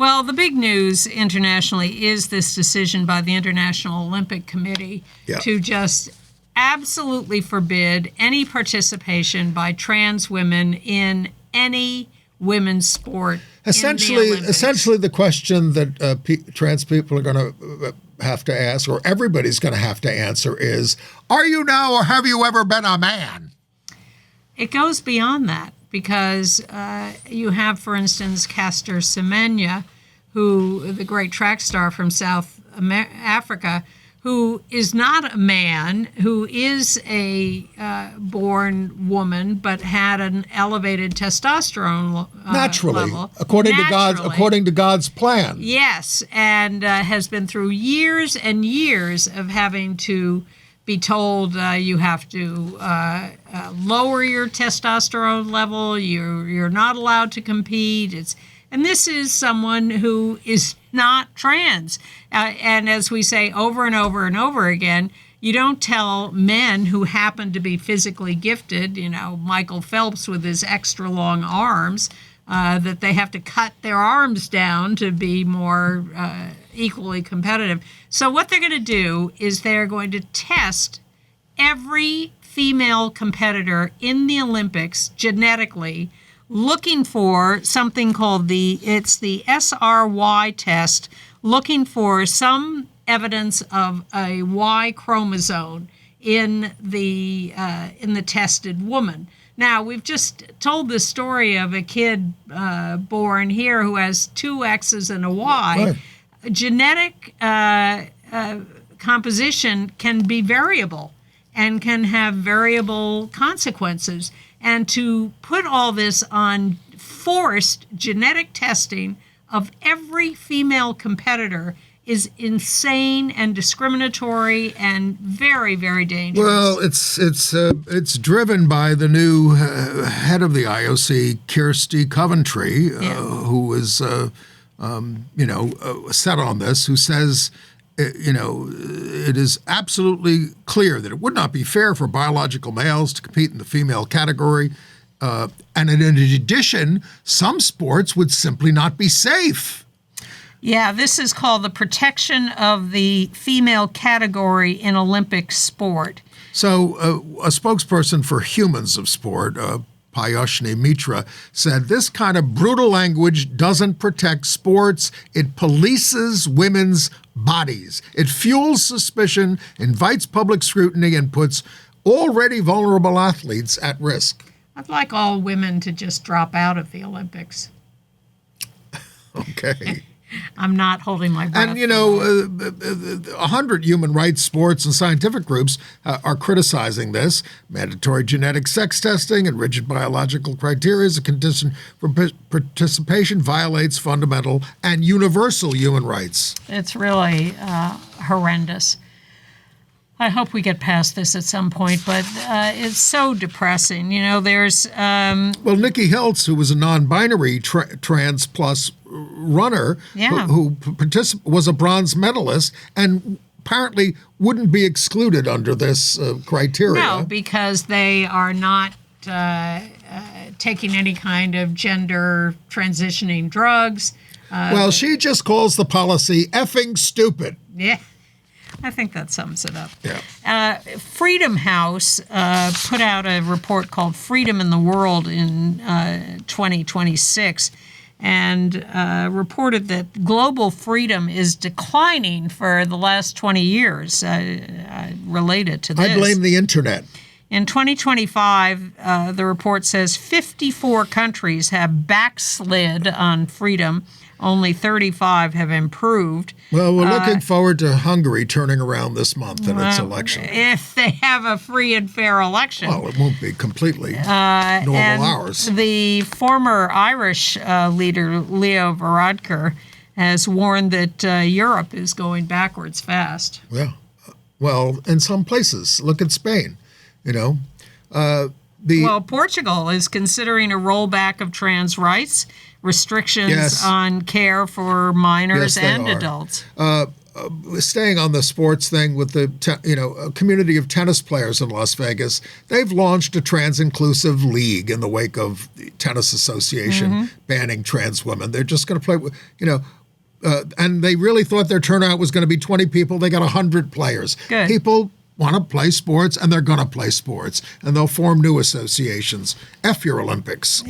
Well, the big news internationally is this decision by the International Olympic Committee to just absolutely forbid any participation by trans women in any women's sport. Essentially, the question that trans people are going to have to ask, or everybody's going to have to answer, is, are you now or have you ever been a man? It goes beyond that, because you have, for instance, Caster Semenya, the great track star from South Africa, who is not a man, who is a born woman, but had an elevated testosterone level. According to God's plan. Yes, and has been through years and years of having to be told you have to lower your testosterone level. You're not allowed to compete. And this is someone who is not trans. And as we say over and over and over again, you don't tell men who happen to be physically gifted, Michael Phelps with his extra long arms, that they have to cut their arms down to be more equally competitive. So what they're going to do is they're going to test every female competitor in the Olympics genetically, looking for something called the SRY test, looking for some evidence of a Y chromosome in the tested woman. Now, we've just told the story of a kid born here who has two X's and a Y. Right. Genetic composition can be variable and can have variable consequences. And to put all this on forced genetic testing of every female competitor is insane and discriminatory and very, very dangerous. Well, it's driven by the new head of the IOC, Kirsty Coventry, who is set on this, who says, it is absolutely clear that it would not be fair for biological males to compete in the female category. And in addition, some sports would simply not be safe. Yeah, this is called the protection of the female category in Olympic sport. So a spokesperson for Humans of Sport, Payashni Mitra, said this kind of brutal language doesn't protect sports. It polices women's bodies. It fuels suspicion, invites public scrutiny, and puts already vulnerable athletes at risk. I'd like all women to just drop out of the Olympics. Okay. I'm not holding my breath. And, 100 human rights, sports, and scientific groups are criticizing this. Mandatory genetic sex testing and rigid biological criteria as a condition for participation violates fundamental and universal human rights. It's really horrendous. I hope we get past this at some point, but it's so depressing. There's... Well, Nikki Hiltz, who was a non-binary trans plus runner, who was a bronze medalist, and apparently wouldn't be excluded under this criteria. No, because they are not taking any kind of gender transitioning drugs. Well, she just calls the policy effing stupid. Yeah. I think that sums it up. Yeah. Freedom House put out a report called Freedom in the World in 2026 and reported that global freedom is declining for the last 20 years related to this. I blame the internet. In 2025, the report says 54 countries have backslid on freedom. Only 35 have improved. Well, we're looking forward to Hungary turning around this month in its election. If they have a free and fair election. Well, it won't be completely normal hours. The former Irish leader, Leo Varadkar, has warned that Europe is going backwards fast. Yeah. Well, in some places. Look at Spain, Well, Portugal is considering a rollback of trans rights, restrictions on care for minors and adults. staying on the sports thing with the community of tennis players in Las Vegas, they've launched a trans-inclusive league in the wake of the Tennis Association banning trans women. They're just going to play, and they really thought their turnout was going to be 20 people. They got 100 players. Good. People want to play sports, and they're going to play sports, and they'll form new associations. F your Olympics.